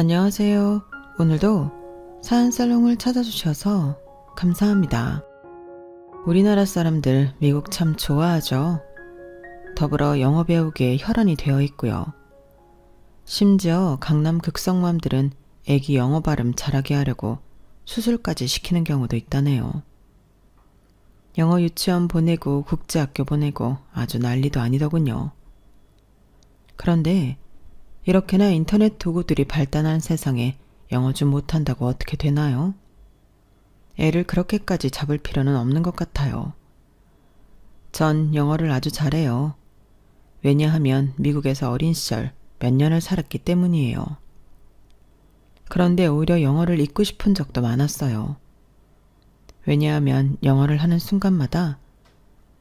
안녕하세요. 오늘도 사연살롱을 찾아주셔서 감사합니다. 우리나라 사람들 미국 참 좋아하죠. 더불어 영어 배우기에 혈안이 되어 있고요. 심지어 강남 극성맘들은 애기 영어 발음 잘하게 하려고 수술까지 시키는 경우도 있다네요. 영어 유치원 보내고 국제학교 보내고 아주 난리도 아니더군요. 그런데 이렇게나 인터넷 도구들이 발달한 세상에 영어 좀 못한다고 어떻게 되나요? 애를 그렇게까지 잡을 필요는 없는 것 같아요. 전 영어를 아주 잘해요. 왜냐하면 미국에서 어린 시절 몇 년을 살았기 때문이에요. 그런데 오히려 영어를 잊고 싶은 적도 많았어요. 왜냐하면 영어를 하는 순간마다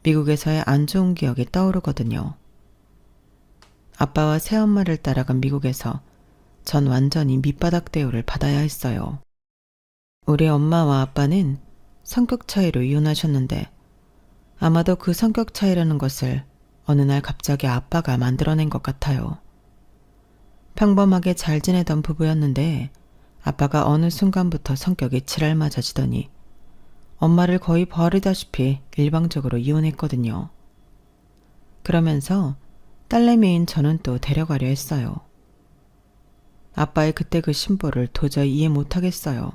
미국에서의 안 좋은 기억이 떠오르거든요. 아빠와 새엄마를 따라간 미국에서 전 완전히 밑바닥 대우를 받아야 했어요. 우리 엄마와 아빠는 성격 차이로 이혼하셨는데 아마도 그 성격 차이라는 것을 어느 날 갑자기 아빠가 만들어낸 것 같아요. 평범하게 잘 지내던 부부였는데 아빠가 어느 순간부터 성격이 칠알맞아지더니 엄마를 거의 버리다시피 일방적으로 이혼했거든요. 그러면서 딸내미인 저는 또 데려가려 했어요. 아빠의 그때 그 심보를 도저히 이해 못하겠어요.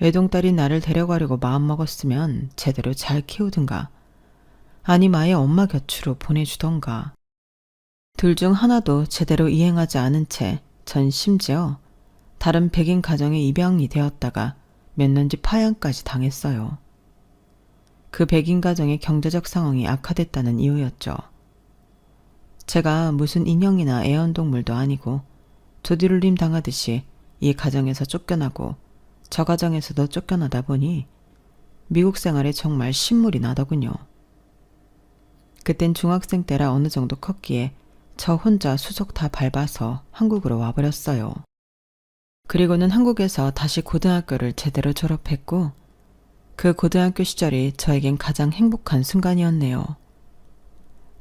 외동딸이 나를 데려가려고 마음먹었으면 제대로 잘 키우든가 아님 아예 엄마 곁으로 보내주던가. 둘 중 하나도 제대로 이행하지 않은 채 전 심지어 다른 백인 가정에 입양이 되었다가 몇 년지 파양까지 당했어요. 그 백인 가정의 경제적 상황이 악화됐다는 이유였죠. 제가 무슨 인형이나 애완동물도 아니고 조디룰림 당하듯이 이 가정에서 쫓겨나고 저 가정에서도 쫓겨나다 보니 미국 생활에 정말 신물이 나더군요. 그땐 중학생 때라 어느 정도 컸기에 저 혼자 수속 다 밟아서 한국으로 와버렸어요. 그리고는 한국에서 다시 고등학교를 제대로 졸업했고 그 고등학교 시절이 저에겐 가장 행복한 순간이었네요.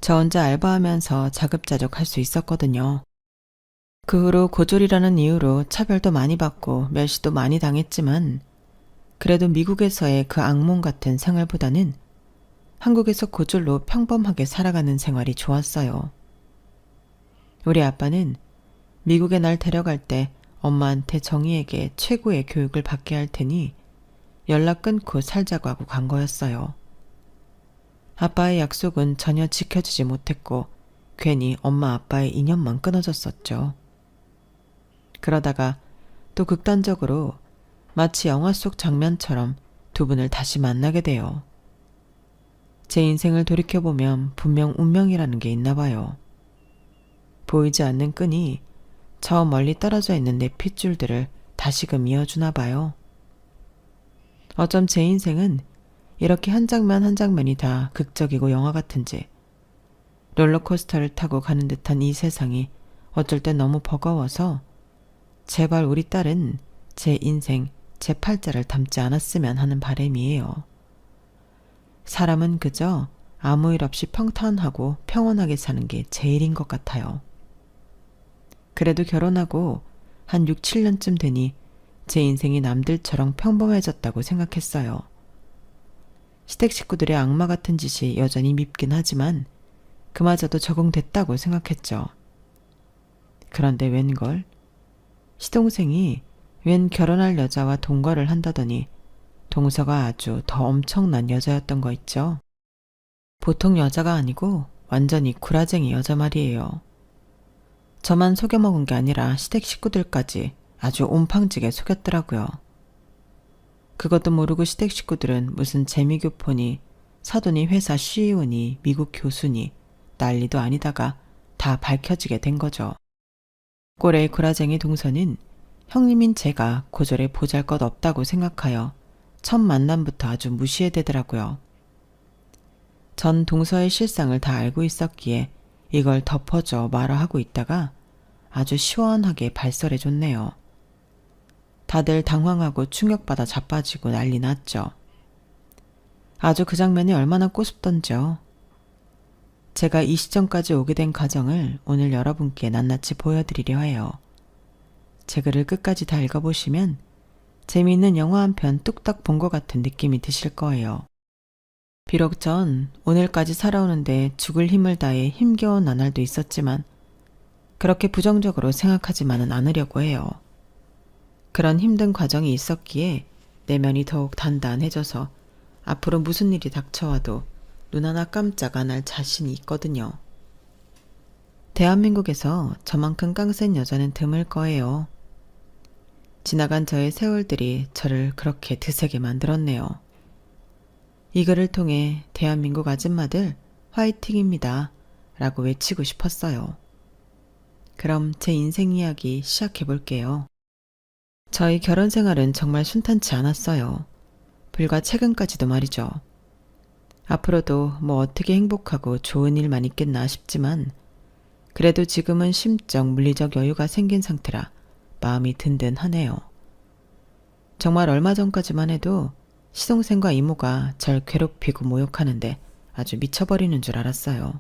저 혼자 알바하면서 자급자족할 수 있었거든요. 그 후로 고졸이라는 이유로 차별도 많이 받고 멸시도 많이 당했지만 그래도 미국에서의 그 악몽 같은 생활보다는 한국에서 고졸로 평범하게 살아가는 생활이 좋았어요. 우리 아빠는 미국에 날 데려갈 때 엄마한테 정희에게 최고의 교육을 받게 할 테니 연락 끊고 살자고 하고 간 거였어요. 아빠의 약속은 전혀 지켜주지 못했고 괜히 엄마 아빠의 인연만 끊어졌었죠. 그러다가 또 극단적으로 마치 영화 속 장면처럼 두 분을 다시 만나게 돼요. 제 인생을 돌이켜보면 분명 운명이라는 게 있나 봐요. 보이지 않는 끈이 저 멀리 떨어져 있는 내 핏줄들을 다시금 이어주나 봐요. 어쩜 제 인생은 이렇게 한 장면 한 장면이 다 극적이고 영화 같은지 롤러코스터를 타고 가는 듯한 이 세상이 어쩔 땐 너무 버거워서 제발 우리 딸은 제 인생 제 팔자를 담지 않았으면 하는 바람이에요. 사람은 그저 아무 일 없이 평탄하고 평온하게 사는 게 제일인 것 같아요. 그래도 결혼하고 한 6, 7년쯤 되니 제 인생이 남들처럼 평범해졌다고 생각했어요. 시댁 식구들의 악마 같은 짓이 여전히 밉긴 하지만 그마저도 적응됐다고 생각했죠. 그런데 웬걸? 시동생이 웬 결혼할 여자와 동거를 한다더니 동서가 아주 더 엄청난 여자였던 거 있죠. 보통 여자가 아니고 완전히 구라쟁이 여자 말이에요. 저만 속여먹은 게 아니라 시댁 식구들까지 아주 온팡지게 속였더라고요. 그것도 모르고 시댁 식구들은 무슨 재미교포니 사돈이 회사 CEO니 미국 교수니 난리도 아니다가 다 밝혀지게 된 거죠. 꼴의 구라쟁이 동서는 형님인 제가 고졸에 보잘것없다고 생각하여 첫 만남부터 아주 무시해대더라고요. 전 동서의 실상을 다 알고 있었기에 이걸 덮어줘 말아 하고 있다가 아주 시원하게 발설해줬네요. 다들 당황하고 충격받아 자빠지고 난리 났죠. 아주 그 장면이 얼마나 꼬숩던지요. 제가 이 시점까지 오게 된 과정을 오늘 여러분께 낱낱이 보여드리려 해요. 제 글을 끝까지 다 읽어보시면 재미있는 영화 한 편 뚝딱 본 것 같은 느낌이 드실 거예요. 비록 전 오늘까지 살아오는데 죽을 힘을 다해 힘겨운 나날도 있었지만 그렇게 부정적으로 생각하지만은 않으려고 해요. 그런 힘든 과정이 있었기에 내면이 더욱 단단해져서 앞으로 무슨 일이 닥쳐와도 눈 하나 깜짝 안 할 자신이 있거든요. 대한민국에서 저만큼 깡센 여자는 드물 거예요. 지나간 저의 세월들이 저를 그렇게 드세게 만들었네요. 이 글을 통해 대한민국 아줌마들 화이팅입니다 라고 외치고 싶었어요. 그럼 제 인생 이야기 시작해 볼게요. 저희 결혼 생활은 정말 순탄치 않았어요. 불과 최근까지도 말이죠. 앞으로도 뭐 어떻게 행복하고 좋은 일만 있겠나 싶지만 그래도 지금은 심적 물리적 여유가 생긴 상태라 마음이 든든하네요. 정말 얼마 전까지만 해도 시동생과 이모가 절 괴롭히고 모욕하는데 아주 미쳐버리는 줄 알았어요.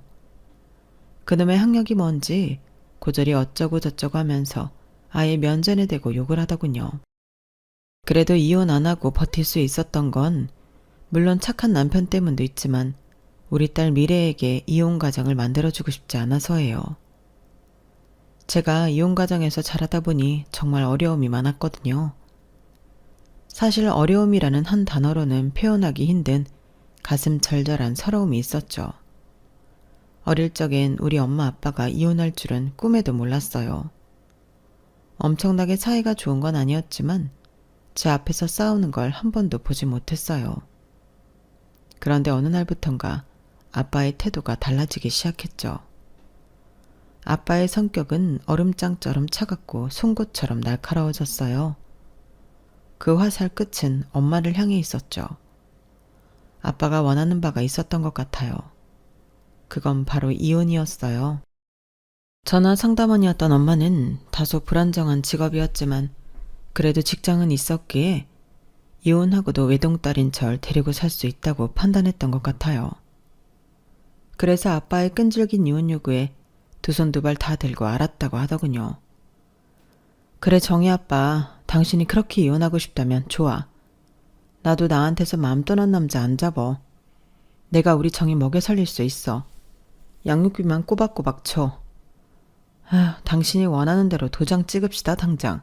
그놈의 학력이 뭔지 고저리 어쩌고 저쩌고 하면서 아예 면전에 대고 욕을 하더군요. 그래도 이혼 안 하고 버틸 수 있었던 건 물론 착한 남편 때문도 있지만 우리 딸 미래에게 이혼 가정을 만들어주고 싶지 않아서예요. 제가 이혼 가정에서 자라다 보니 정말 어려움이 많았거든요. 사실 어려움이라는 한 단어로는 표현하기 힘든 가슴 절절한 서러움이 있었죠. 어릴 적엔 우리 엄마 아빠가 이혼할 줄은 꿈에도 몰랐어요. 엄청나게 사이가 좋은 건 아니었지만 제 앞에서 싸우는 걸 한 번도 보지 못했어요. 그런데 어느 날부턴가 아빠의 태도가 달라지기 시작했죠. 아빠의 성격은 얼음장처럼 차갑고 송곳처럼 날카로워졌어요. 그 화살 끝은 엄마를 향해 있었죠. 아빠가 원하는 바가 있었던 것 같아요. 그건 바로 이혼이었어요. 전화 상담원이었던 엄마는 다소 불안정한 직업이었지만 그래도 직장은 있었기에 이혼하고도 외동딸인 절 데리고 살 수 있다고 판단했던 것 같아요. 그래서 아빠의 끈질긴 이혼 요구에 두 손 두 발 다 들고 알았다고 하더군요. 그래 정희 아빠, 당신이 그렇게 이혼하고 싶다면 좋아. 나도 나한테서 마음 떠난 남자 안 잡어. 내가 우리 정희 먹여 살릴 수 있어. 양육비만 꼬박꼬박 쳐. 당신이 원하는 대로 도장 찍읍시다 당장.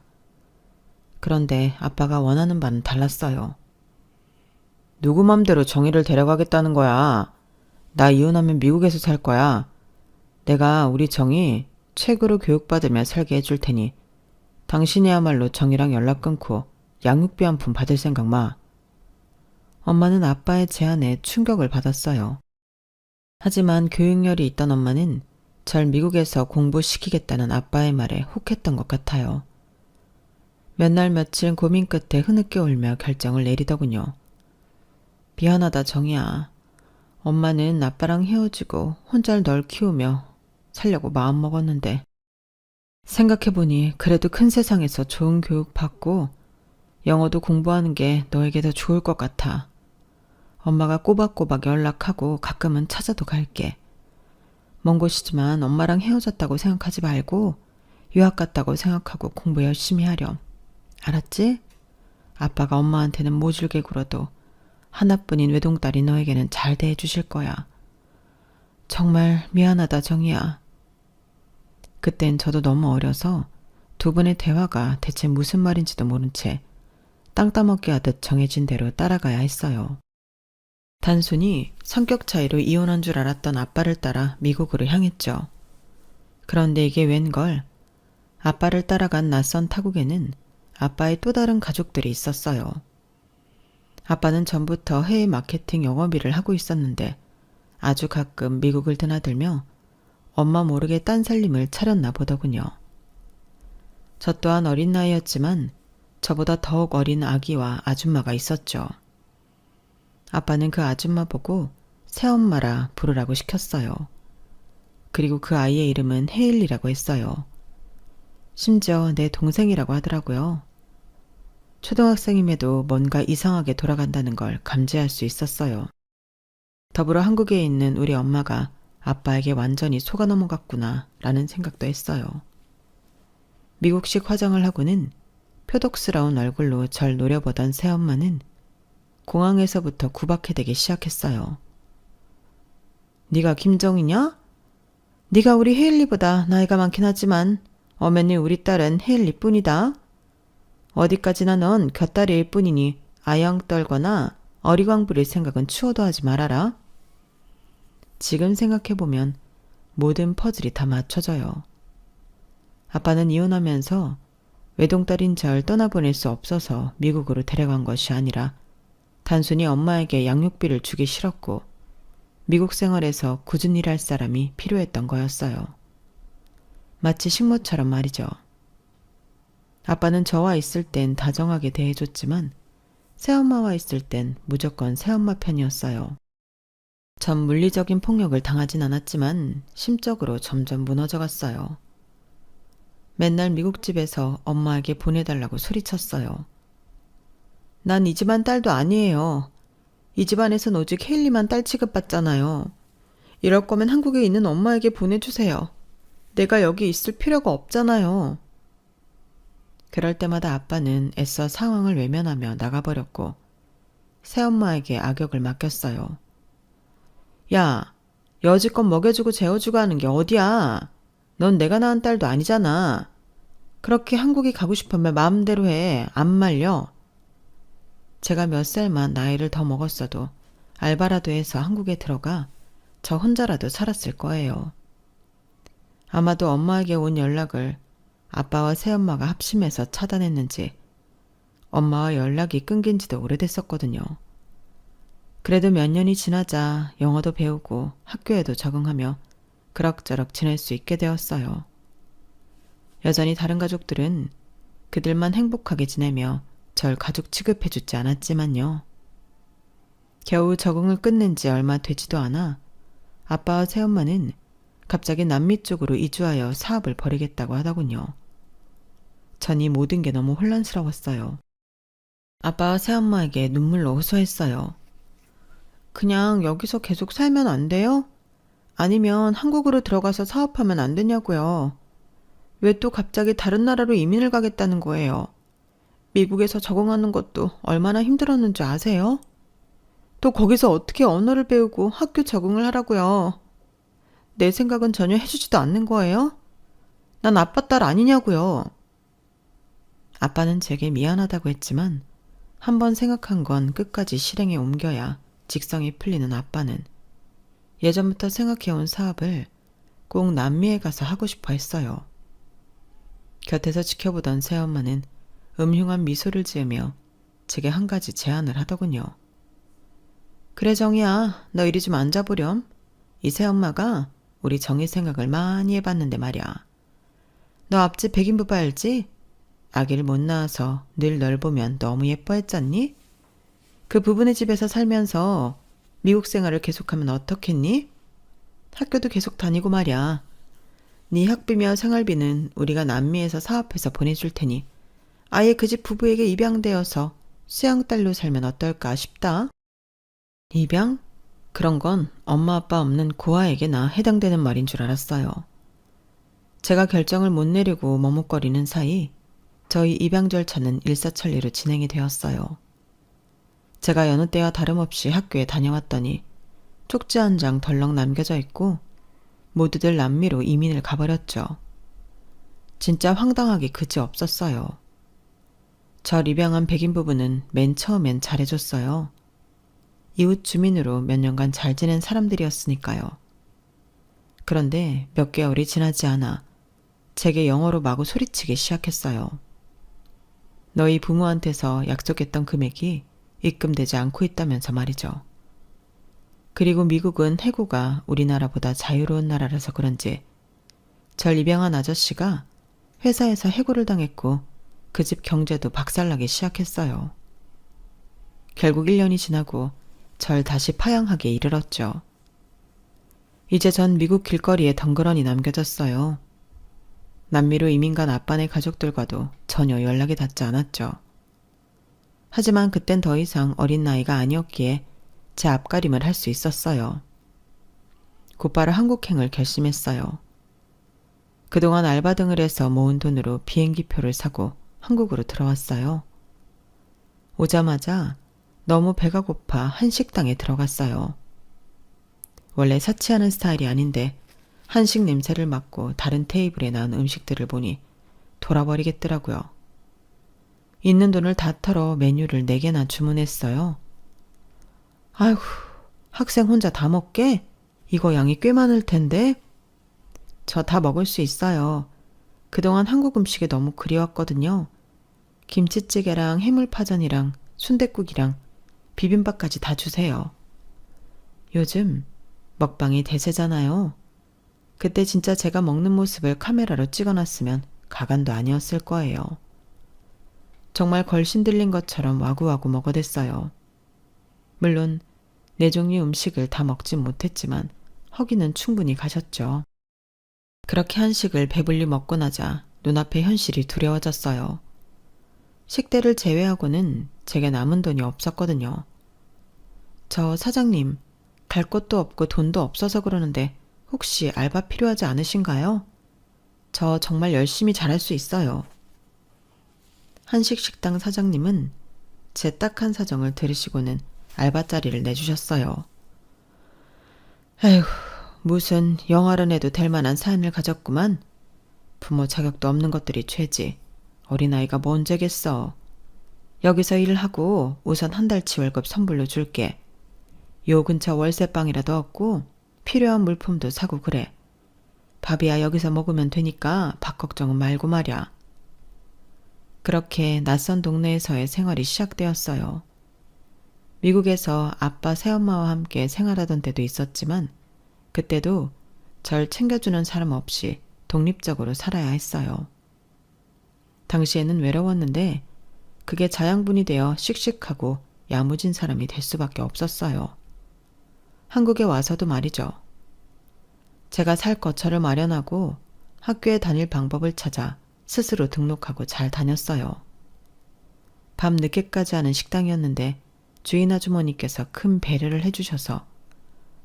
그런데 아빠가 원하는 바는 달랐어요. 누구 맘대로 정희를 데려가겠다는 거야. 나 이혼하면 미국에서 살 거야. 내가 우리 정희 최고로 교육받으며 살게 해줄 테니 당신이야말로 정희랑 연락 끊고 양육비 한 푼 받을 생각 마. 엄마는 아빠의 제안에 충격을 받았어요. 하지만 교육열이 있던 엄마는 절 미국에서 공부시키겠다는 아빠의 말에 혹했던 것 같아요. 몇 날 며칠 고민 끝에 흐느껴 울며 결정을 내리더군요. 미안하다 정희야. 엄마는 아빠랑 헤어지고 혼자 널 키우며 살려고 마음먹었는데 생각해보니 그래도 큰 세상에서 좋은 교육 받고 영어도 공부하는 게 너에게 더 좋을 것 같아. 엄마가 꼬박꼬박 연락하고 가끔은 찾아도 갈게. 먼 곳이지만 엄마랑 헤어졌다고 생각하지 말고 유학 갔다고 생각하고 공부 열심히 하렴. 알았지? 아빠가 엄마한테는 모질게 굴어도 하나뿐인 외동딸이 너에게는 잘 대해주실 거야. 정말 미안하다 정희야. 그땐 저도 너무 어려서 두 분의 대화가 대체 무슨 말인지도 모른 채 땅 따먹기 하듯 정해진 대로 따라가야 했어요. 단순히 성격 차이로 이혼한 줄 알았던 아빠를 따라 미국으로 향했죠. 그런데 이게 웬걸, 아빠를 따라간 낯선 타국에는 아빠의 또 다른 가족들이 있었어요. 아빠는 전부터 해외 마케팅 영업일을 하고 있었는데 아주 가끔 미국을 드나들며 엄마 모르게 딴 살림을 차렸나 보더군요. 저 또한 어린 나이였지만 저보다 더욱 어린 아기와 아줌마가 있었죠. 아빠는 그 아줌마 보고 새엄마라 부르라고 시켰어요. 그리고 그 아이의 이름은 헤일리라고 했어요. 심지어 내 동생이라고 하더라고요. 초등학생임에도 뭔가 이상하게 돌아간다는 걸 감지할 수 있었어요. 더불어 한국에 있는 우리 엄마가 아빠에게 완전히 속아 넘어갔구나 라는 생각도 했어요. 미국식 화장을 하고는 표독스러운 얼굴로 절 노려보던 새엄마는 공항에서부터 구박해대기 시작했어요. 네가 김정이냐? 네가 우리 헤일리보다 나이가 많긴 하지만 엄연히 우리 딸은 헤일리뿐이다. 어디까지나 넌 곁다리일 뿐이니 아영 떨거나 어리광 부릴 생각은 추워도 하지 말아라. 지금 생각해보면 모든 퍼즐이 다 맞춰져요. 아빠는 이혼하면서 외동딸인 절 떠나보낼 수 없어서 미국으로 데려간 것이 아니라 단순히 엄마에게 양육비를 주기 싫었고 미국 생활에서 꾸준히 일할 사람이 필요했던 거였어요. 마치 식모처럼 말이죠. 아빠는 저와 있을 땐 다정하게 대해줬지만 새엄마와 있을 땐 무조건 새엄마 편이었어요. 전 물리적인 폭력을 당하진 않았지만 심적으로 점점 무너져갔어요. 맨날 미국 집에서 엄마에게 보내달라고 소리쳤어요. 난 이 집안 딸도 아니에요. 이 집안에선 오직 헤일리만 딸 취급받잖아요. 이럴 거면 한국에 있는 엄마에게 보내주세요. 내가 여기 있을 필요가 없잖아요. 그럴 때마다 아빠는 애써 상황을 외면하며 나가버렸고 새엄마에게 악역을 맡겼어요. 야, 여지껏 먹여주고 재워주고 하는 게 어디야? 넌 내가 낳은 딸도 아니잖아. 그렇게 한국에 가고 싶으면 마음대로 해. 안 말려. 제가 몇 살만 나이를 더 먹었어도 알바라도 해서 한국에 들어가 저 혼자라도 살았을 거예요. 아마도 엄마에게 온 연락을 아빠와 새엄마가 합심해서 차단했는지 엄마와 연락이 끊긴 지도 오래됐었거든요. 그래도 몇 년이 지나자 영어도 배우고 학교에도 적응하며 그럭저럭 지낼 수 있게 되었어요. 여전히 다른 가족들은 그들만 행복하게 지내며 절 가족 취급해주지 않았지만요. 겨우 적응을 끊는 지 얼마 되지도 않아 아빠와 새엄마는 갑자기 남미 쪽으로 이주하여 사업을 벌이겠다고 하더군요. 전 이 모든 게 너무 혼란스러웠어요. 아빠와 새엄마에게 눈물로 호소했어요. 그냥 여기서 계속 살면 안 돼요? 아니면 한국으로 들어가서 사업하면 안 되냐고요. 왜 또 갑자기 다른 나라로 이민을 가겠다는 거예요? 미국에서 적응하는 것도 얼마나 힘들었는지 아세요? 또 거기서 어떻게 언어를 배우고 학교 적응을 하라고요. 내 생각은 전혀 해주지도 않는 거예요? 난 아빠 딸 아니냐고요. 아빠는 제게 미안하다고 했지만 한번 생각한 건 끝까지 실행에 옮겨야 직성이 풀리는 아빠는 예전부터 생각해온 사업을 꼭 남미에 가서 하고 싶어 했어요. 곁에서 지켜보던 새엄마는 음흉한 미소를 지으며 제게 한 가지 제안을 하더군요. 그래 정이야, 너 이리 좀 앉아보렴. 이 새엄마가 우리 정이 생각을 많이 해봤는데 말이야. 너 앞집 백인부부 알지? 아기를 못 낳아서 늘 널 보면 너무 예뻐했잖니? 그 부부네 집에서 살면서 미국 생활을 계속하면 어떻겠니? 학교도 계속 다니고 말이야. 네 학비며 생활비는 우리가 남미에서 사업해서 보내줄 테니 아예 그 집 부부에게 입양되어서 수양딸로 살면 어떨까 싶다. 입양? 그런 건 엄마 아빠 없는 고아에게나 해당되는 말인 줄 알았어요. 제가 결정을 못 내리고 머뭇거리는 사이 저희 입양 절차는 일사천리로 진행이 되었어요. 제가 여느 때와 다름없이 학교에 다녀왔더니 쪽지 한 장 덜렁 남겨져 있고 모두들 남미로 이민을 가버렸죠. 진짜 황당하기 그지없었어요. 절 입양한 백인 부부는 맨 처음엔 잘해줬어요. 이웃 주민으로 몇 년간 잘 지낸 사람들이었으니까요. 그런데 몇 개월이 지나지 않아 제게 영어로 마구 소리치기 시작했어요. 너희 부모한테서 약속했던 금액이 입금되지 않고 있다면서 말이죠. 그리고 미국은 해고가 우리나라보다 자유로운 나라라서 그런지 절 입양한 아저씨가 회사에서 해고를 당했고 그 집 경제도 박살나기 시작했어요. 결국 1년이 지나고 절 다시 파양하게 이르렀죠. 이제 전 미국 길거리에 덩그러니 남겨졌어요. 남미로 이민 간 아빠네 가족들과도 전혀 연락이 닿지 않았죠. 하지만 그땐 더 이상 어린 나이가 아니었기에 제 앞가림을 할 수 있었어요. 곧바로 한국행을 결심했어요. 그동안 알바 등을 해서 모은 돈으로 비행기표를 사고 한국으로 들어왔어요. 오자마자 너무 배가 고파 한식당에 들어갔어요. 원래 사치하는 스타일이 아닌데 한식 냄새를 맡고 다른 테이블에 나온 음식들을 보니 돌아버리겠더라고요. 있는 돈을 다 털어 메뉴를 4개나 주문했어요. 아휴, 학생 혼자 다 먹게? 이거 양이 꽤 많을 텐데? 저 다 먹을 수 있어요. 그동안 한국 음식이 너무 그리웠거든요. 김치찌개랑 해물파전이랑 순댓국이랑 비빔밥까지 다 주세요. 요즘 먹방이 대세잖아요. 그때 진짜 제가 먹는 모습을 카메라로 찍어놨으면 가관도 아니었을 거예요. 정말 걸신 들린 것처럼 와구와구 먹어댔어요. 물론 4종류 음식을 다 먹진 못했지만 허기는 충분히 가셨죠. 그렇게 한식을 배불리 먹고 나자 눈앞의 현실이 두려워졌어요. 식대를 제외하고는 제게 남은 돈이 없었거든요. 저 사장님, 갈 곳도 없고 돈도 없어서 그러는데 혹시 알바 필요하지 않으신가요? 저 정말 열심히 잘할 수 있어요. 한식 식당 사장님은 제 딱한 사정을 들으시고는 알바 자리를 내주셨어요. 에휴, 무슨 영화를 해도 될 만한 사연을 가졌구만. 부모 자격도 없는 것들이 죄지. 어린아이가 뭔 죄겠어. 여기서 일하고 우선 한 달치 월급 선불로 줄게. 요 근처 월세방이라도 얻고 필요한 물품도 사고 그래. 밥이야 여기서 먹으면 되니까 밥 걱정은 말고 말야. 그렇게 낯선 동네에서의 생활이 시작되었어요. 미국에서 아빠 새엄마와 함께 생활하던 때도 있었지만 그때도 절 챙겨주는 사람 없이 독립적으로 살아야 했어요. 당시에는 외로웠는데 그게 자양분이 되어 씩씩하고 야무진 사람이 될 수밖에 없었어요. 한국에 와서도 말이죠. 제가 살 거처를 마련하고 학교에 다닐 방법을 찾아 스스로 등록하고 잘 다녔어요. 밤 늦게까지 하는 식당이었는데 주인 아주머니께서 큰 배려를 해주셔서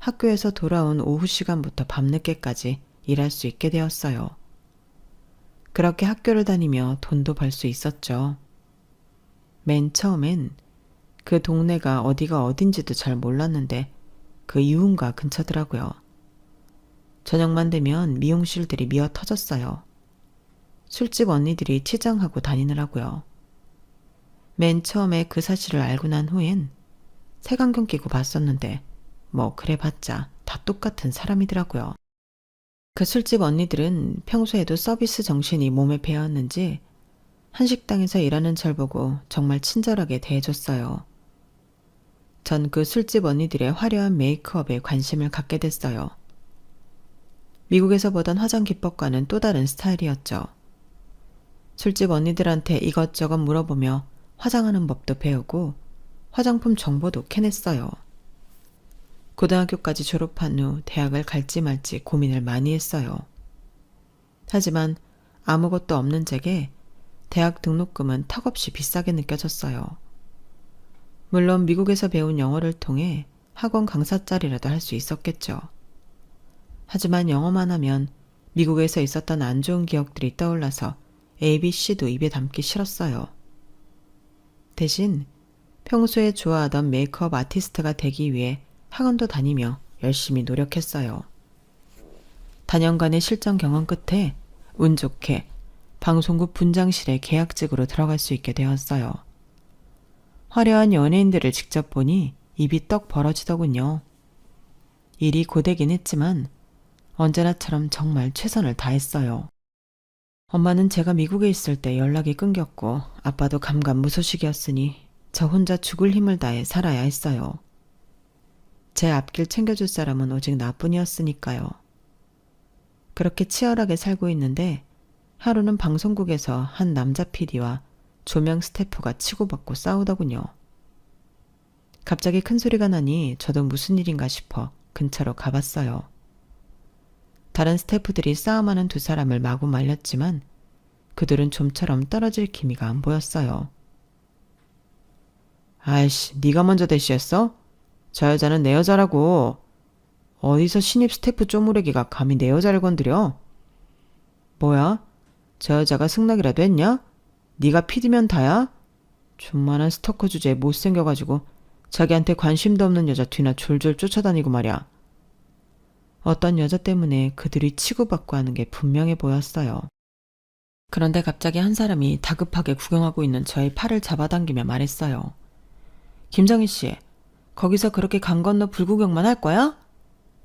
학교에서 돌아온 오후 시간부터 밤늦게까지 일할 수 있게 되었어요. 그렇게 학교를 다니며 돈도 벌 수 있었죠. 맨 처음엔 그 동네가 어디가 어딘지도 잘 몰랐는데 그 유흥가 근처더라고요. 저녁만 되면 미용실들이 미어 터졌어요. 술집 언니들이 치장하고 다니느라고요. 맨 처음에 그 사실을 알고 난 후엔 색안경 끼고 봤었는데 뭐 그래봤자 다 똑같은 사람이더라고요. 그 술집 언니들은 평소에도 서비스 정신이 몸에 배었는지 한식당에서 일하는 절 보고 정말 친절하게 대해줬어요. 전 그 술집 언니들의 화려한 메이크업에 관심을 갖게 됐어요. 미국에서 보던 화장 기법과는 또 다른 스타일이었죠. 술집 언니들한테 이것저것 물어보며 화장하는 법도 배우고 화장품 정보도 캐냈어요. 고등학교까지 졸업한 후 대학을 갈지 말지 고민을 많이 했어요. 하지만 아무것도 없는 제게 대학 등록금은 턱없이 비싸게 느껴졌어요. 물론 미국에서 배운 영어를 통해 학원 강사짜리라도 할 수 있었겠죠. 하지만 영어만 하면 미국에서 있었던 안 좋은 기억들이 떠올라서 ABC도 입에 담기 싫었어요. 대신 평소에 좋아하던 메이크업 아티스트가 되기 위해 학원도 다니며 열심히 노력했어요. 다년간의 실전 경험 끝에 운 좋게 방송국 분장실에 계약직으로 들어갈 수 있게 되었어요. 화려한 연예인들을 직접 보니 입이 떡 벌어지더군요. 일이 고되긴 했지만 언제나처럼 정말 최선을 다했어요. 엄마는 제가 미국에 있을 때 연락이 끊겼고 아빠도 감감무소식이었으니 저 혼자 죽을 힘을 다해 살아야 했어요. 제 앞길 챙겨줄 사람은 오직 나뿐이었으니까요. 그렇게 치열하게 살고 있는데 하루는 방송국에서 한 남자 PD와 조명 스태프가 치고받고 싸우더군요. 갑자기 큰 소리가 나니 저도 무슨 일인가 싶어 근처로 가봤어요. 다른 스태프들이 싸움하는 두 사람을 마구 말렸지만 그들은 좀처럼 떨어질 기미가 안 보였어요. 아이씨, 네가 먼저 대시했어? 저 여자는 내 여자라고. 어디서 신입 스태프 쪼무레기가 감히 내 여자를 건드려? 뭐야? 저 여자가 승낙이라도 했냐? 네가 PD면 다야? 존만한 스토커 주제에 못생겨가지고 자기한테 관심도 없는 여자 뒤나 졸졸 쫓아다니고 말이야. 어떤 여자 때문에 그들이 치고받고 하는 게 분명해 보였어요. 그런데 갑자기 한 사람이 다급하게 구경하고 있는 저의 팔을 잡아당기며 말했어요. 김정희 씨, 거기서 그렇게 강 건너 불구경만 할 거야?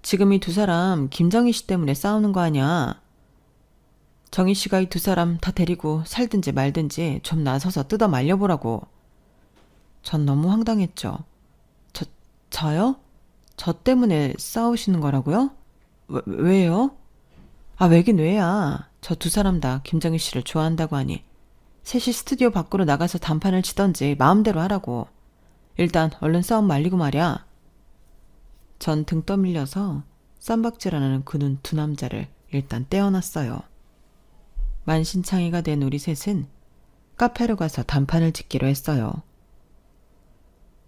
지금 이 두 사람 김정희 씨 때문에 싸우는 거 아니야. 정희 씨가 이 두 사람 다 데리고 살든지 말든지 좀 나서서 뜯어 말려보라고. 전 너무 황당했죠. 저요? 저 때문에 싸우시는 거라고요? 왜요? 아, 왜긴 왜야. 저 두 사람 다 김정희 씨를 좋아한다고 하니 셋이 스튜디오 밖으로 나가서 단판을 치던지 마음대로 하라고. 일단 얼른 싸움 말리고 말이야. 전 등 떠밀려서 쌈박질하는 그 눈 두 남자를 일단 떼어놨어요. 만신창이가 된 우리 셋은 카페로 가서 단판을 짓기로 했어요.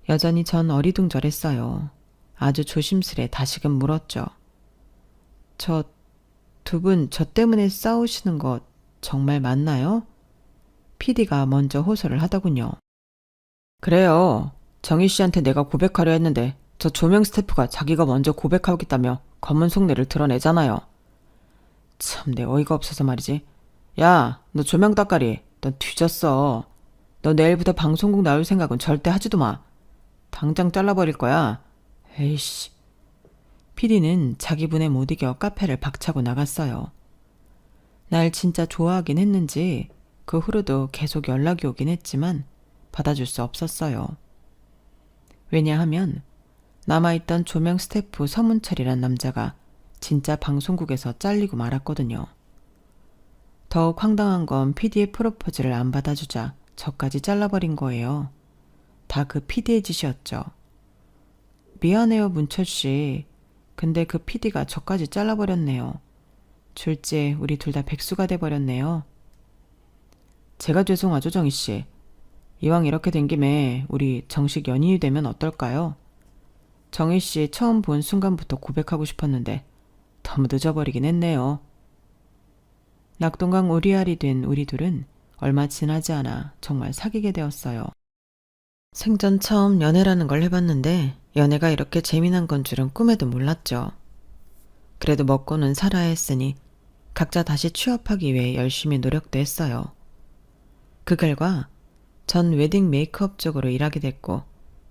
여전히 전 어리둥절했어요. 아주 조심스레 다시금 물었죠. 저 두 분 저 때문에 싸우시는 거 정말 맞나요? PD가 먼저 호소를 하더군요. 그래요. 정희 씨한테 내가 고백하려 했는데 저 조명 스태프가 자기가 먼저 고백하겠다며 검은 속내를 드러내잖아요. 참 내 어이가 없어서 말이지. 야, 너 조명 닦아리. 넌 뒤졌어. 너 내일부터 방송국 나올 생각은 절대 하지도 마. 당장 잘라버릴 거야. 에이씨. PD는 자기 분에 못 이겨 카페를 박차고 나갔어요. 날 진짜 좋아하긴 했는지 그 후로도 계속 연락이 오긴 했지만 받아줄 수 없었어요. 왜냐하면 남아있던 조명 스태프 서문철이란 남자가 진짜 방송국에서 잘리고 말았거든요. 더욱 황당한 건 PD의 프로포즈를 안 받아주자 저까지 잘라버린 거예요. 다 그 PD의 짓이었죠. 미안해요, 문철씨. 근데 그 PD가 저까지 잘라버렸네요. 졸지에 우리 둘 다 백수가 돼버렸네요. 제가 죄송하죠, 정희씨. 이왕 이렇게 된 김에 우리 정식 연인이 되면 어떨까요? 정희씨 처음 본 순간부터 고백하고 싶었는데 너무 늦어버리긴 했네요. 낙동강 오리알이 된 우리 둘은 얼마 지나지 않아 정말 사귀게 되었어요. 생전 처음 연애라는 걸 해봤는데 연애가 이렇게 재미난 건 줄은 꿈에도 몰랐죠. 그래도 먹고는 살아야 했으니 각자 다시 취업하기 위해 열심히 노력도 했어요. 그 결과 전 웨딩 메이크업 쪽으로 일하게 됐고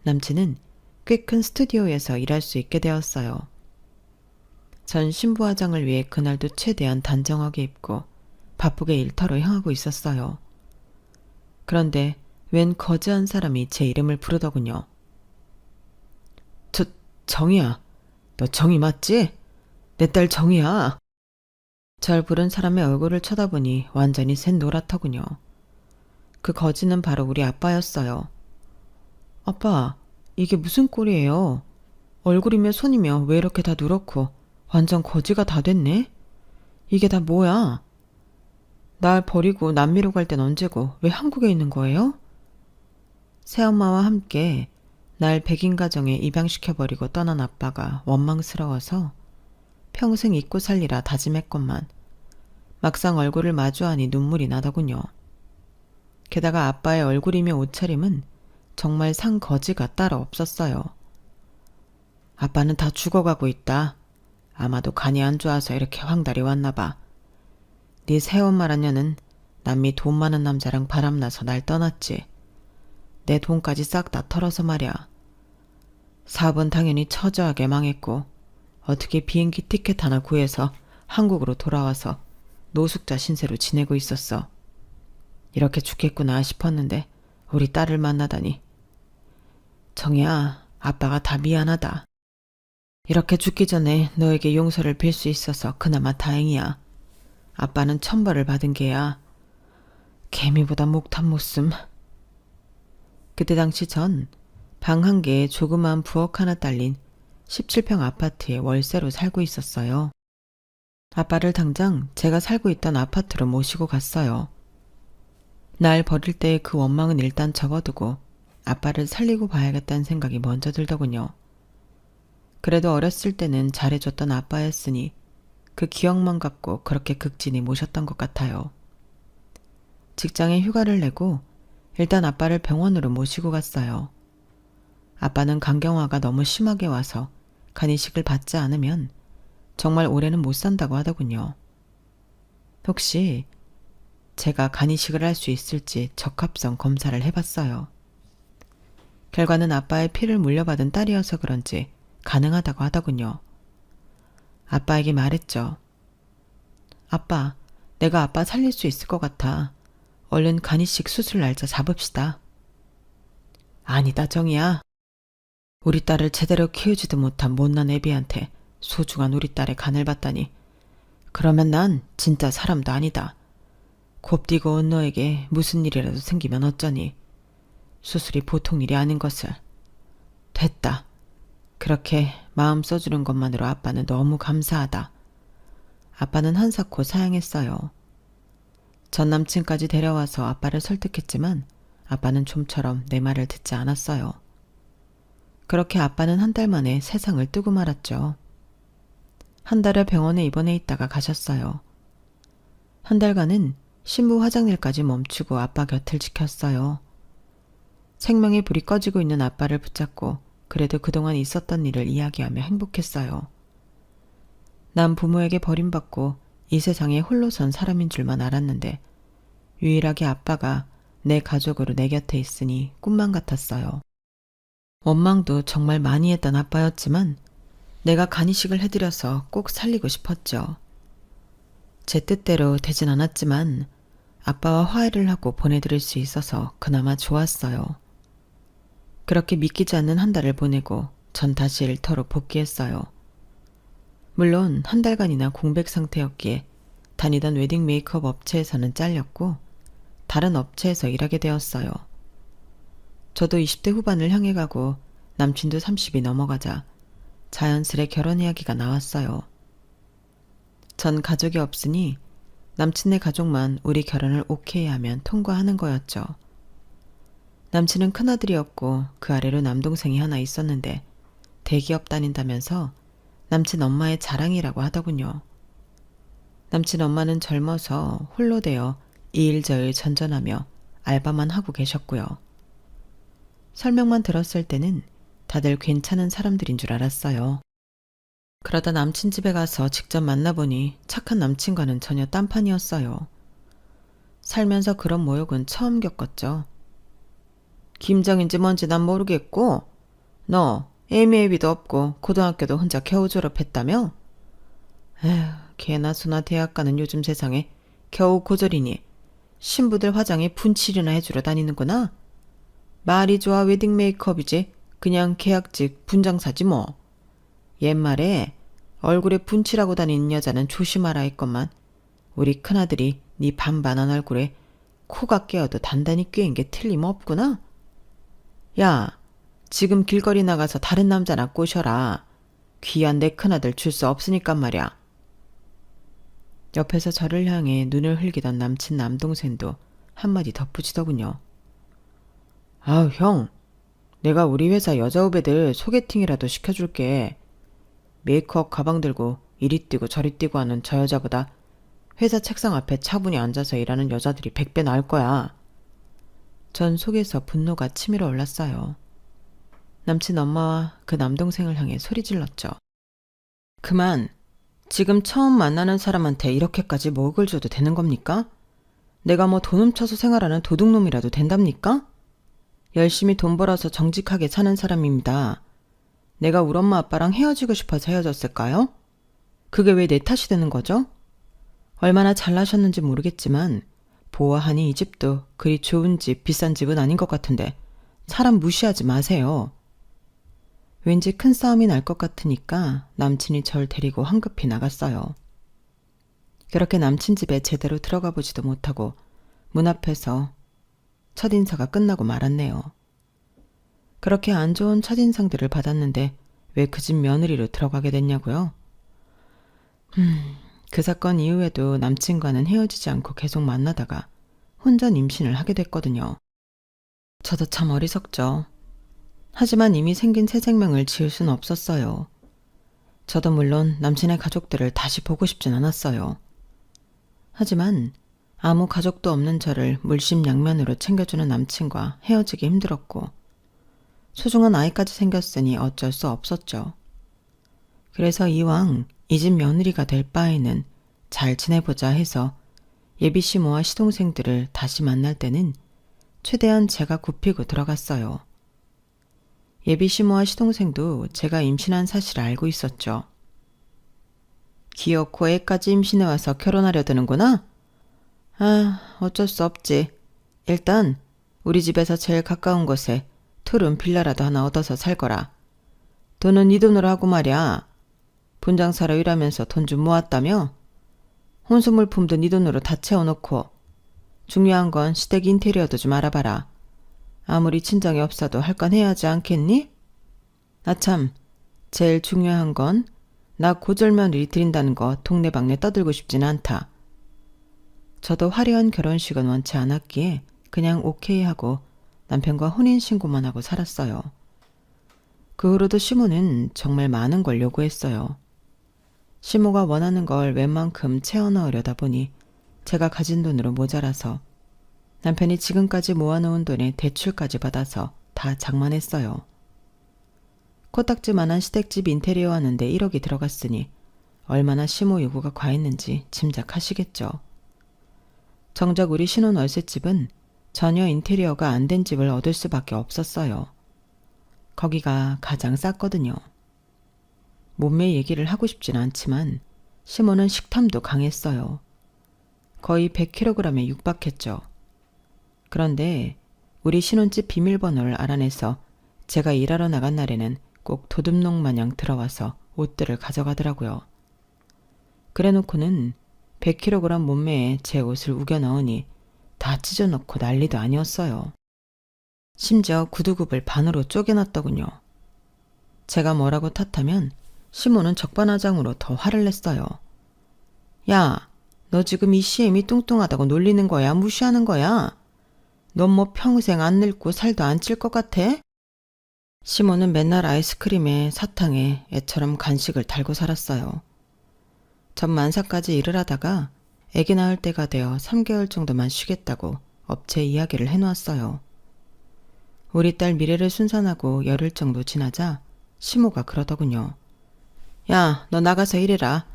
남친은 꽤 큰 스튜디오에서 일할 수 있게 되었어요. 전 신부 화장을 위해 그날도 최대한 단정하게 입고 바쁘게 일터로 향하고 있었어요. 그런데 웬 거지한 사람이 제 이름을 부르더군요. 정희야. 너 정희 맞지? 내 딸 정희야. 절 부른 사람의 얼굴을 쳐다보니 완전히 샌 노랗더군요. 그 거지는 바로 우리 아빠였어요. 아빠, 이게 무슨 꼴이에요? 얼굴이며 손이며 왜 이렇게 다 누렇고 완전 거지가 다 됐네? 이게 다 뭐야? 날 버리고 남미로 갈 땐 언제고 왜 한국에 있는 거예요? 새엄마와 함께 날 백인 가정에 입양시켜버리고 떠난 아빠가 원망스러워서 평생 잊고 살리라 다짐했건만 막상 얼굴을 마주하니 눈물이 나더군요. 게다가 아빠의 얼굴이며 옷차림은 정말 상거지가 따로 없었어요. 아빠는 다 죽어가고 있다. 아마도 간이 안 좋아서 이렇게 황달이 왔나 봐. 네 새엄마란 년은 남미 돈 많은 남자랑 바람나서 날 떠났지. 내 돈까지 싹 다 털어서 말이야. 사업은 당연히 처절하게 망했고 어떻게 비행기 티켓 하나 구해서 한국으로 돌아와서 노숙자 신세로 지내고 있었어. 이렇게 죽겠구나 싶었는데 우리 딸을 만나다니. 정희야, 아빠가 다 미안하다. 이렇게 죽기 전에 너에게 용서를 빌 수 있어서 그나마 다행이야. 아빠는 천벌을 받은 게야. 개미보다 목탄 못씀. 그때 당시 전 방 한 개에 조그마한 부엌 하나 딸린 17평 아파트에 월세로 살고 있었어요. 아빠를 당장 제가 살고 있던 아파트로 모시고 갔어요. 날 버릴 때의 그 원망은 일단 접어두고 아빠를 살리고 봐야겠다는 생각이 먼저 들더군요. 그래도 어렸을 때는 잘해줬던 아빠였으니 그 기억만 갖고 그렇게 극진히 모셨던 것 같아요. 직장에 휴가를 내고 일단 아빠를 병원으로 모시고 갔어요. 아빠는 간경화가 너무 심하게 와서 간이식을 받지 않으면 정말 오래는 못 산다고 하더군요. 혹시 제가 간이식을 할 수 있을지 적합성 검사를 해봤어요. 결과는 아빠의 피를 물려받은 딸이어서 그런지 가능하다고 하더군요. 아빠에게 말했죠. 아빠, 내가 아빠 살릴 수 있을 것 같아. 얼른 간이식 수술 날짜 잡읍시다. 아니다, 정이야. 우리 딸을 제대로 키우지도 못한 못난 애비한테 소중한 우리 딸의 간을 받다니. 그러면 난 진짜 사람도 아니다. 곱디고 온 너에게 무슨 일이라도 생기면 어쩌니. 수술이 보통 일이 아닌 것을. 됐다. 그렇게 마음 써주는 것만으로 아빠는 너무 감사하다. 아빠는 한사코 사양했어요. 전 남친까지 데려와서 아빠를 설득했지만 아빠는 좀처럼 내 말을 듣지 않았어요. 그렇게 아빠는 한 달 만에 세상을 뜨고 말았죠. 한 달을 병원에 입원해 있다가 가셨어요. 한 달간은 신부 화장일까지 멈추고 아빠 곁을 지켰어요. 생명의 불이 꺼지고 있는 아빠를 붙잡고 그래도 그동안 있었던 일을 이야기하며 행복했어요. 난 부모에게 버림받고 이 세상에 홀로 선 사람인 줄만 알았는데 유일하게 아빠가 내 가족으로 내 곁에 있으니 꿈만 같았어요. 원망도 정말 많이 했던 아빠였지만 내가 간이식을 해드려서 꼭 살리고 싶었죠. 제 뜻대로 되진 않았지만 아빠와 화해를 하고 보내드릴 수 있어서 그나마 좋았어요. 그렇게 믿기지 않는 한 달을 보내고 전 다시 일터로 복귀했어요. 물론 한 달간이나 공백 상태였기에 다니던 웨딩 메이크업 업체에서는 잘렸고 다른 업체에서 일하게 되었어요. 저도 20대 후반을 향해 가고 남친도 30이 넘어가자 자연스레 결혼 이야기가 나왔어요. 전 가족이 없으니 남친네 가족만 우리 결혼을 오케이 하면 통과하는 거였죠. 남친은 큰아들이었고 그 아래로 남동생이 하나 있었는데 대기업 다닌다면서 남친 엄마의 자랑이라고 하더군요. 남친 엄마는 젊어서 홀로 되어 이 일 저 일 전전하며 알바만 하고 계셨고요. 설명만 들었을 때는 다들 괜찮은 사람들인 줄 알았어요. 그러다 남친 집에 가서 직접 만나보니 착한 남친과는 전혀 딴판이었어요. 살면서 그런 모욕은 처음 겪었죠. 김장인지 뭔지 난 모르겠고 너 애미애비도 없고 고등학교도 혼자 겨우 졸업했다며? 에휴, 개나 소나 대학 가는 요즘 세상에 겨우 고졸이니 신부들 화장에 분칠이나 해주러 다니는구나? 말이 좋아 웨딩 메이크업이지 그냥 계약직 분장사지 뭐. 옛말에 얼굴에 분칠하고 다니는 여자는 조심하라 했건만 우리 큰아들이 네 반반한 얼굴에 코가 깨어도 단단히 꿰인 게 틀림없구나? 야, 지금 길거리 나가서 다른 남자나 꼬셔라. 귀한 내 큰아들 줄 수 없으니까 말이야. 옆에서 저를 향해 눈을 흘기던 남친 남동생도 한마디 덧붙이더군요. 아우 형, 내가 우리 회사 여자 후배들 소개팅이라도 시켜줄게. 메이크업 가방 들고 이리 뛰고 저리 뛰고 하는 저 여자보다 회사 책상 앞에 차분히 앉아서 일하는 여자들이 100배 나을 거야. 전 속에서 분노가 치밀어 올랐어요. 남친 엄마와 그 남동생을 향해 소리 질렀죠. 그만. 지금 처음 만나는 사람한테 이렇게까지 먹을 줘도 되는 겁니까? 내가 뭐 돈 훔쳐서 생활하는 도둑놈이라도 된답니까? 열심히 돈 벌어서 정직하게 사는 사람입니다. 내가 우리 엄마 아빠랑 헤어지고 싶어서 헤어졌을까요? 그게 왜 내 탓이 되는 거죠? 얼마나 잘나셨는지 모르겠지만 보아하니 이 집도 그리 좋은 집, 비싼 집은 아닌 것 같은데 사람 무시하지 마세요. 왠지 큰 싸움이 날 것 같으니까 남친이 절 데리고 황급히 나갔어요. 그렇게 남친 집에 제대로 들어가 보지도 못하고 문 앞에서 첫인사가 끝나고 말았네요. 그렇게 안 좋은 첫인상들을 받았는데 왜 그 집 며느리로 들어가게 됐냐고요? 그 사건 이후에도 남친과는 헤어지지 않고 계속 만나다가 혼자 임신을 하게 됐거든요. 저도 참 어리석죠. 하지만 이미 생긴 새 생명을 지을 순 없었어요. 저도 물론 남친의 가족들을 다시 보고 싶진 않았어요. 하지만 아무 가족도 없는 저를 물심양면으로 챙겨주는 남친과 헤어지기 힘들었고 소중한 아이까지 생겼으니 어쩔 수 없었죠. 그래서 이왕 이 집 며느리가 될 바에는 잘 지내보자 해서 예비 시모와 시동생들을 다시 만날 때는 최대한 제가 굽히고 들어갔어요. 예비 시모와 시동생도 제가 임신한 사실을 알고 있었죠. 기어코 애까지 임신해와서 결혼하려 드는구나? 아, 어쩔 수 없지. 일단 우리 집에서 제일 가까운 곳에 투룸 빌라라도 하나 얻어서 살 거라. 돈은 네 돈으로 하고 말이야. 분장사로 일하면서 돈 좀 모았다며? 혼수물품도 네 돈으로 다 채워놓고 중요한 건 시댁 인테리어도 좀 알아봐라. 아무리 친정이 없어도 할 건 해야지 않겠니? 아참, 제일 중요한 건 나 고절며느리 드린다는 거 동네방네 떠들고 싶진 않다. 저도 화려한 결혼식은 원치 않았기에 그냥 오케이 하고 남편과 혼인신고만 하고 살았어요. 그 후로도 시모는 정말 많은 걸 요구했어요. 시모가 원하는 걸 웬만큼 채워넣으려다 보니 제가 가진 돈으로 모자라서 남편이 지금까지 모아놓은 돈에 대출까지 받아서 다 장만했어요. 코딱지만한 시댁집 인테리어 하는데 1억이 들어갔으니 얼마나 시모 요구가 과했는지 짐작하시겠죠. 정작 우리 신혼 월세집은 전혀 인테리어가 안 된 집을 얻을 수밖에 없었어요. 거기가 가장 쌌거든요. 몸매 얘기를 하고 싶진 않지만 시모는 식탐도 강했어요. 거의 100kg에 육박했죠. 그런데 우리 신혼집 비밀번호를 알아내서 제가 일하러 나간 날에는 꼭 도둑놈 마냥 들어와서 옷들을 가져가더라고요. 그래놓고는 100kg 몸매에 제 옷을 우겨 넣으니 다 찢어놓고 난리도 아니었어요. 심지어 구두굽을 반으로 쪼개놨더군요. 제가 뭐라고 탓하면 시모는 적반하장으로 더 화를 냈어요. 야, 너 지금 이 CM이 뚱뚱하다고 놀리는 거야? 무시하는 거야? 넌 뭐 평생 안 늙고 살도 안 찔 것 같아? 시모는 맨날 아이스크림에 사탕에 애처럼 간식을 달고 살았어요. 전 만사까지 일을 하다가 아기 낳을 때가 되어 3개월 정도만 쉬겠다고 업체에 이야기를 해놓았어요. 우리 딸 미래를 순산하고 열흘 정도 지나자 시모가 그러더군요. 야, 너 나가서 일해라.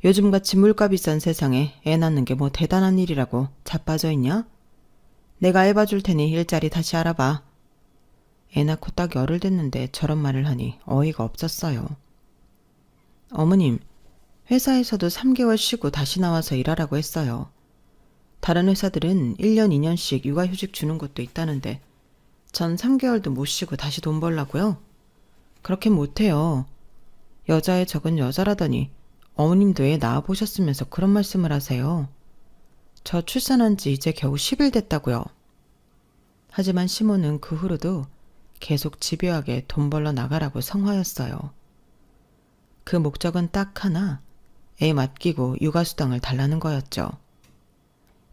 요즘같이 물가 비싼 세상에 애 낳는 게 뭐 대단한 일이라고 자빠져 있냐? 내가 애 봐줄 테니 일자리 다시 알아봐. 애 낳고 딱 열흘 됐는데 저런 말을 하니 어이가 없었어요. 어머님, 회사에서도 3개월 쉬고 다시 나와서 일하라고 했어요. 다른 회사들은 1년, 2년씩 육아휴직 주는 곳도 있다는데 전 3개월도 못 쉬고 다시 돈 벌라고요? 그렇게 못해요. 여자의 적은 여자라더니 어머님도 애 낳아보셨으면서 그런 말씀을 하세요. 저 출산한 지 이제 겨우 10일 됐다고요. 하지만 시모는 그 후로도 계속 집요하게 돈 벌러 나가라고 성화였어요. 그 목적은 딱 하나, 애 맡기고 육아수당을 달라는 거였죠.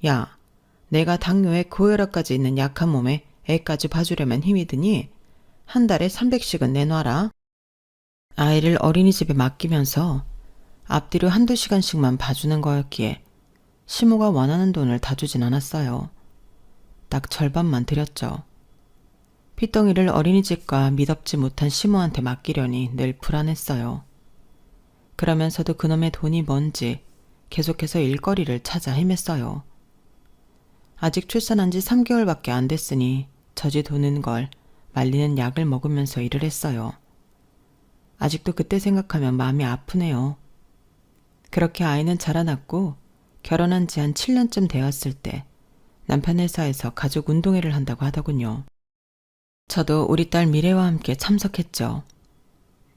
야, 내가 당뇨에 고혈압까지 있는 약한 몸에 애까지 봐주려면 힘이 드니 한 달에 300씩은 내놔라. 아이를 어린이집에 맡기면서 앞뒤로 1~2시간씩만 봐주는 거였기에 시모가 원하는 돈을 다 주진 않았어요. 딱 절반만 드렸죠. 핏덩이를 어린이집과 미덥지 못한 시모한테 맡기려니 늘 불안했어요. 그러면서도 그놈의 돈이 뭔지 계속해서 일거리를 찾아 헤맸어요. 아직 출산한 지 3개월밖에 안 됐으니 저지 도는 걸 말리는 약을 먹으면서 일을 했어요. 아직도 그때 생각하면 마음이 아프네요. 그렇게 아이는 자라났고 결혼한 지 한 7년쯤 되었을 때 남편 회사에서 가족 운동회를 한다고 하더군요. 저도 우리 딸 미래와 함께 참석했죠.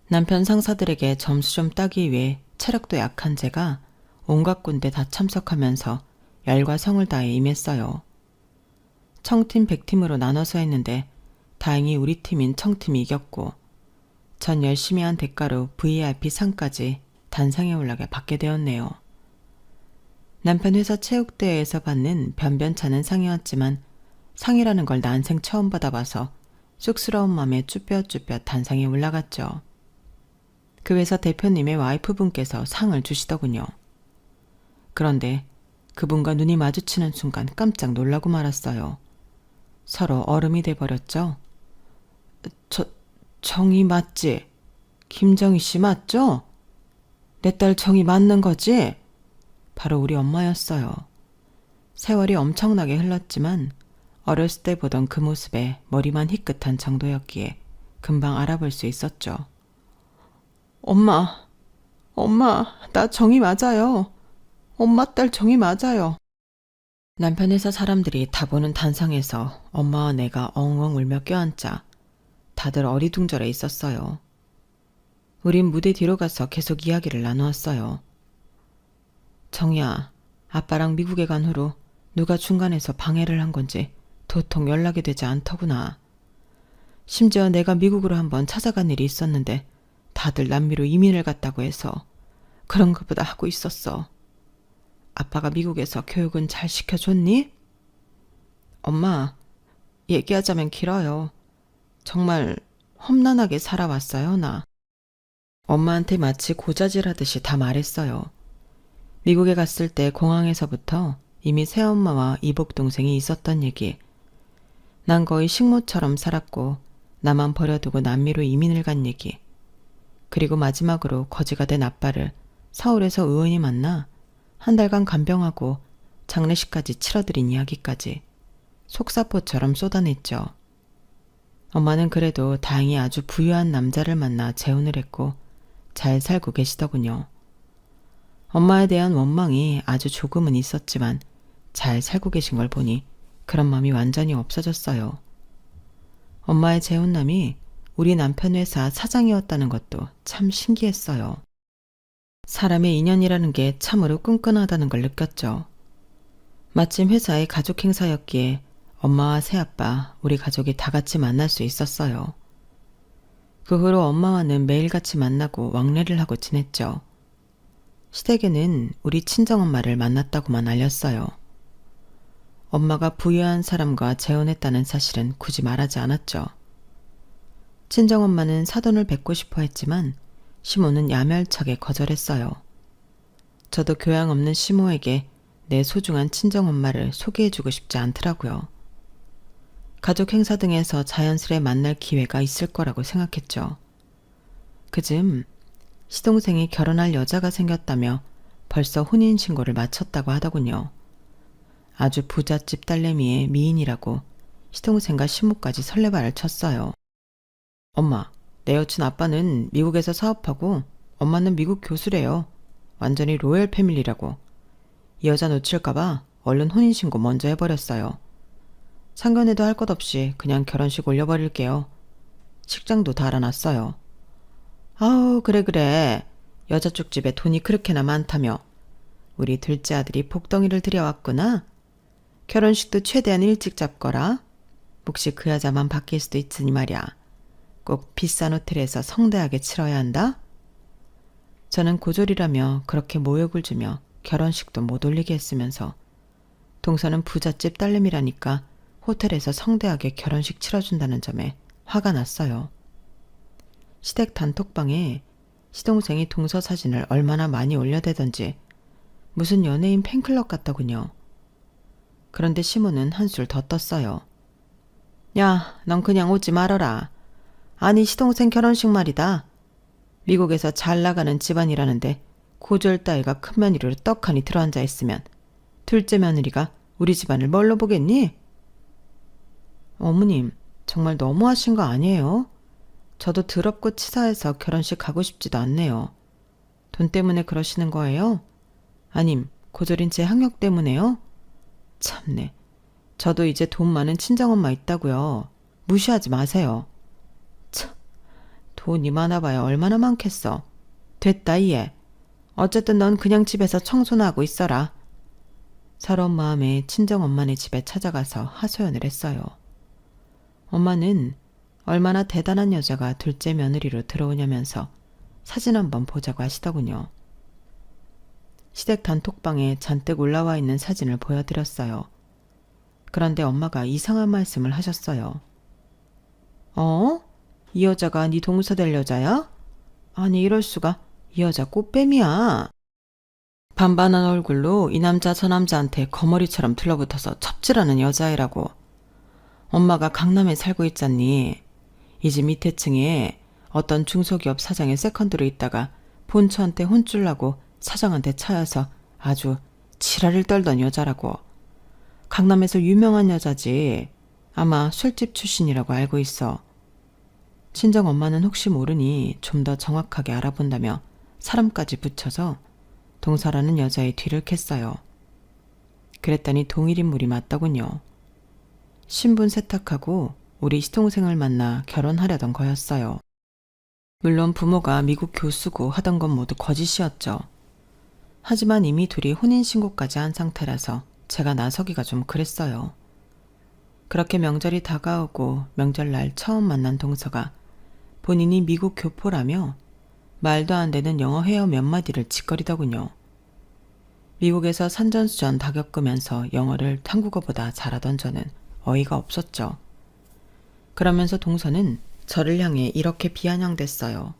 남편 상사들에게 점수 좀 따기 위해 체력도 약한 제가 온갖 군데 다 참석하면서 열과 성을 다해 임했어요. 청팀 100팀으로 나눠서 했는데 다행히 우리 팀인 청팀이 이겼고 전 열심히 한 대가로 VIP 상까지 단상에 올라가 받게 되었네요. 남편 회사 체육대회에서 받는 변변찮은 상이었지만 상이라는 걸 난생 처음 받아봐서 쑥스러운 마음에 쭈뼛쭈뼛 단상에 올라갔죠. 그 회사 대표님의 와이프분께서 상을 주시더군요. 그런데 그분과 눈이 마주치는 순간 깜짝 놀라고 말았어요. 서로 얼음이 돼버렸죠. 정희 맞지? 김정희 씨 맞죠? 내 딸 정희 맞는 거지? 바로 우리 엄마였어요. 세월이 엄청나게 흘렀지만 어렸을 때 보던 그 모습에 머리만 희끗한 정도였기에 금방 알아볼 수 있었죠. 엄마, 나 정희 맞아요. 엄마 딸 정희 맞아요. 남편 회사 사람들이 다 보는 단상에서 엄마와 내가 엉엉 울며 껴앉자 다들 어리둥절해 있었어요. 우린 무대 뒤로 가서 계속 이야기를 나누었어요. 정희야, 아빠랑 미국에 간 후로 누가 중간에서 방해를 한 건지 도통 연락이 되지 않더구나. 심지어 내가 미국으로 한번 찾아간 일이 있었는데 다들 남미로 이민을 갔다고 해서 그런 것보다 하고 있었어. 아빠가 미국에서 교육은 잘 시켜줬니? 엄마, 얘기하자면 길어요. 정말 험난하게 살아왔어요, 나. 엄마한테 마치 고자질하듯이 다 말했어요. 미국에 갔을 때 공항에서부터 이미 새엄마와 이복 동생이 있었던 얘기. 난 거의 식모처럼 살았고 나만 버려두고 남미로 이민을 간 얘기. 그리고 마지막으로 거지가 된 아빠를 서울에서 의원이 만나 한 달간 간병하고 장례식까지 치러드린 이야기까지 속사포처럼 쏟아냈죠. 엄마는 그래도 다행히 아주 부유한 남자를 만나 재혼을 했고 잘 살고 계시더군요. 엄마에 대한 원망이 아주 조금은 있었지만 잘 살고 계신 걸 보니 그런 마음이 완전히 없어졌어요. 엄마의 재혼남이 우리 남편 회사 사장이었다는 것도 참 신기했어요. 사람의 인연이라는 게 참으로 끈끈하다는 걸 느꼈죠. 마침 회사의 가족 행사였기에 엄마와 새아빠, 우리 가족이 다 같이 만날 수 있었어요. 그 후로 엄마와는 매일같이 만나고 왕래를 하고 지냈죠. 시댁에는 우리 친정엄마를 만났다고만 알렸어요. 엄마가 부유한 사람과 재혼했다는 사실은 굳이 말하지 않았죠. 친정엄마는 사돈을 뵙고 싶어 했지만 시모는 야멸차게 거절했어요. 저도 교양 없는 시모에게 내 소중한 친정엄마를 소개해주고 싶지 않더라고요. 가족 행사 등에서 자연스레 만날 기회가 있을 거라고 생각했죠. 그즘 시동생이 결혼할 여자가 생겼다며 벌써 혼인신고를 마쳤다고 하더군요. 아주 부잣집 딸내미의 미인이라고 시동생과 시모까지 설레발을 쳤어요. 엄마, 내 여친 아빠는 미국에서 사업하고 엄마는 미국 교수래요. 완전히 로열 패밀리라고. 이 여자 놓칠까봐 얼른 혼인신고 먼저 해버렸어요. 상견례도 할 것 없이 그냥 결혼식 올려버릴게요. 식장도 다 알아놨어요. 아우 그래. 여자 쪽 집에 돈이 그렇게나 많다며. 우리 둘째 아들이 복덩이를 들여왔구나. 결혼식도 최대한 일찍 잡거라. 혹시 그 여자만 바뀔 수도 있으니 말이야. 꼭 비싼 호텔에서 성대하게 치러야 한다. 저는 고졸이라며 그렇게 모욕을 주며 결혼식도 못 올리게 했으면서 동서는 부잣집 딸내미라니까 호텔에서 성대하게 결혼식 치러준다는 점에 화가 났어요. 시댁 단톡방에 시동생이 동서 사진을 얼마나 많이 올려대던지 무슨 연예인 팬클럽 같더군요. 그런데 시모는 한술 더 떴어요. 야, 넌 그냥 오지 말어라. 아니 시동생 결혼식 말이다. 미국에서 잘 나가는 집안이라는데 고졸 따위가 큰 며느리로 떡하니 들어앉아 있으면 둘째 며느리가 우리 집안을 뭘로 보겠니? 어머님, 정말 너무하신 거 아니에요? 저도 더럽고 치사해서 결혼식 가고 싶지도 않네요. 돈 때문에 그러시는 거예요? 아님 고졸인 제 학력 때문에요? 참네. 저도 이제 돈 많은 친정엄마 있다고요. 무시하지 마세요. 참, 돈이 많아봐야 얼마나 많겠어. 됐다 이해. 어쨌든 넌 그냥 집에서 청소나 하고 있어라. 서러운 마음에 친정엄마네 집에 찾아가서 하소연을 했어요. 엄마는 얼마나 대단한 여자가 둘째 며느리로 들어오냐면서 사진 한번 보자고 하시더군요. 시댁 단톡방에 잔뜩 올라와 있는 사진을 보여드렸어요. 그런데 엄마가 이상한 말씀을 하셨어요. 어? 이 여자가 네 동서 될 여자야? 아니 이럴 수가. 이 여자 꽃뱀이야. 반반한 얼굴로 이 남자 저 남자한테 거머리처럼 들러붙어서 첩질하는 여자애라고. 엄마가 강남에 살고 있잖니. 이 집 밑에 층에 어떤 중소기업 사장의 세컨드로 있다가 본처한테 혼쭐 나고 사장한테 차여서 아주 지랄을 떨던 여자라고. 강남에서 유명한 여자지. 아마 술집 출신이라고 알고 있어. 친정 엄마는 혹시 모르니 좀 더 정확하게 알아본다며 사람까지 붙여서 동서라는 여자의 뒤를 캤어요. 그랬더니 동일인물이 맞더군요. 신분 세탁하고 우리 시동생을 만나 결혼하려던 거였어요. 물론 부모가 미국 교수고 하던 건 모두 거짓이었죠. 하지만 이미 둘이 혼인신고까지 한 상태라서 제가 나서기가 좀 그랬어요. 그렇게 명절이 다가오고 명절날 처음 만난 동서가 본인이 미국 교포라며 말도 안 되는 영어 회화 몇 마디를 짓거리더군요. 미국에서 산전수전 다 겪으면서 영어를 한국어보다 잘하던 저는 어이가 없었죠. 그러면서 동서는 저를 향해 이렇게 비아냥댔어요.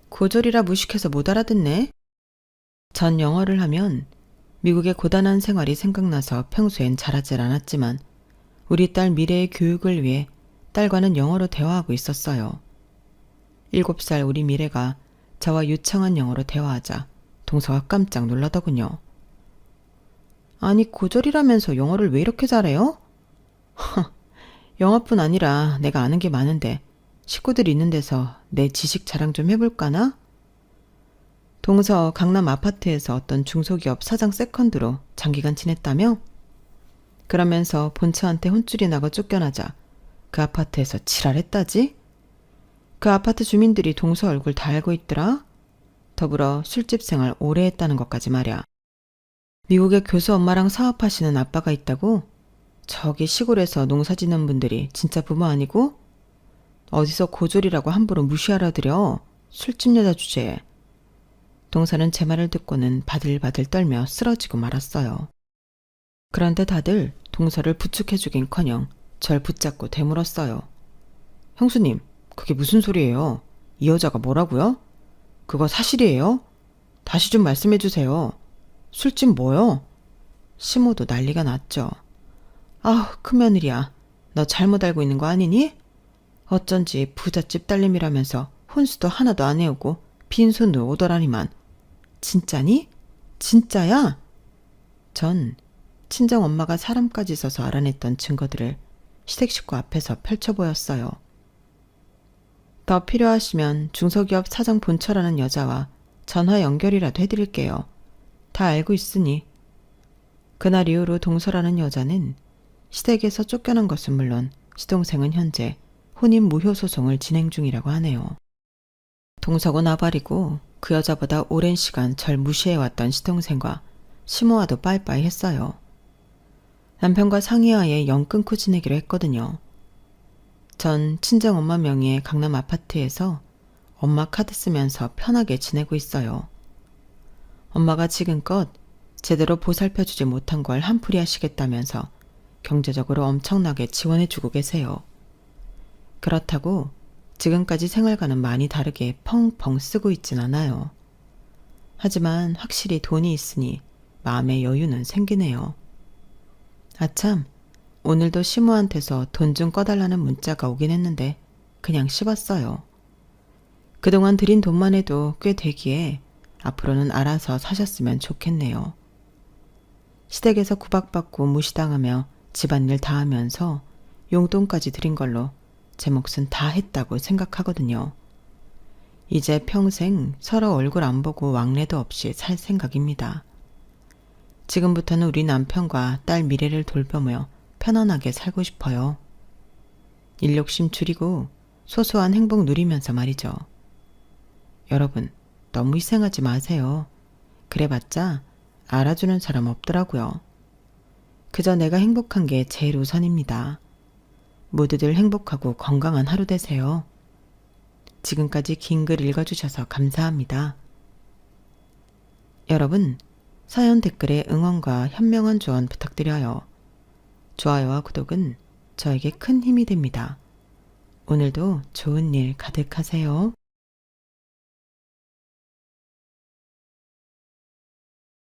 고졸이라 무식해서 못 알아듣네? 전 영어를 하면 미국의 고단한 생활이 생각나서 평소엔 잘하질 않았지만 우리 딸 미래의 교육을 위해 딸과는 영어로 대화하고 있었어요. 7살 우리 미래가 저와 유창한 영어로 대화하자 동서가 깜짝 놀라더군요. 아니 고졸이라면서 영어를 왜 이렇게 잘해요? 영어뿐 아니라 내가 아는 게 많은데 식구들 있는 데서 내 지식 자랑 좀 해볼까나? 동서 강남 아파트에서 어떤 중소기업 사장 세컨드로 장기간 지냈다며? 그러면서 본처한테 혼쭐이 나고 쫓겨나자 그 아파트에서 지랄했다지? 그 아파트 주민들이 동서 얼굴 다 알고 있더라? 더불어 술집 생활 오래 했다는 것까지 말이야. 미국에 교수 엄마랑 사업하시는 아빠가 있다고? 저기 시골에서 농사 짓는 분들이 진짜 부모 아니고? 어디서 고졸이라고 함부로 무시하려 들여. 술집 여자 주제에. 동서는 제 말을 듣고는 바들바들 떨며 쓰러지고 말았어요. 그런데 다들 동서를 부축해주긴커녕 절 붙잡고 되물었어요. 형수님, 그게 무슨 소리예요? 이 여자가 뭐라고요? 그거 사실이에요? 다시 좀 말씀해 주세요. 술집 뭐요? 시모도 난리가 났죠. 아우, 큰며느리야. 너 잘못 알고 있는 거 아니니? 어쩐지 부잣집 딸님이라면서 혼수도 하나도 안 해오고 빈손으로 오더라니만. 진짜니? 진짜야? 전 친정엄마가 사람까지 써서 알아냈던 증거들을 시댁 식구 앞에서 펼쳐보였어요. 더 필요하시면 중소기업 사장 본처라는 여자와 전화 연결이라도 해드릴게요. 다 알고 있으니. 그날 이후로 동서라는 여자는 시댁에서 쫓겨난 것은 물론 시동생은 현재 혼인 무효 소송을 진행 중이라고 하네요. 동서고 나발이고 그 여자보다 오랜 시간 절 무시해왔던 시동생과 시모와도 빠이빠이 했어요. 남편과 상의하에 영 끊고 지내기로 했거든요. 전 친정엄마 명의의 강남 아파트에서 엄마 카드 쓰면서 편하게 지내고 있어요. 엄마가 지금껏 제대로 보살펴주지 못한 걸 한풀이 하시겠다면서 경제적으로 엄청나게 지원해주고 계세요. 그렇다고 지금까지 생활과는 많이 다르게 펑펑 쓰고 있진 않아요. 하지만 확실히 돈이 있으니 마음의 여유는 생기네요. 아참, 오늘도 시모한테서 돈 좀 꺼달라는 문자가 오긴 했는데 그냥 씹었어요. 그동안 들인 돈만 해도 꽤 되기에 앞으로는 알아서 사셨으면 좋겠네요. 시댁에서 구박받고 무시당하며 집안일 다 하면서 용돈까지 드린 걸로 제 몫은 다 했다고 생각하거든요. 이제 평생 서로 얼굴 안 보고 왕래도 없이 살 생각입니다. 지금부터는 우리 남편과 딸 미래를 돌보며 편안하게 살고 싶어요. 일 욕심 줄이고 소소한 행복 누리면서 말이죠. 여러분, 너무 희생하지 마세요. 그래봤자 알아주는 사람 없더라고요. 그저 내가 행복한 게 제일 우선입니다. 모두들 행복하고 건강한 하루 되세요. 지금까지 긴 글 읽어주셔서 감사합니다. 여러분, 사연 댓글에 응원과 현명한 조언 부탁드려요. 좋아요와 구독은 저에게 큰 힘이 됩니다. 오늘도 좋은 일 가득하세요.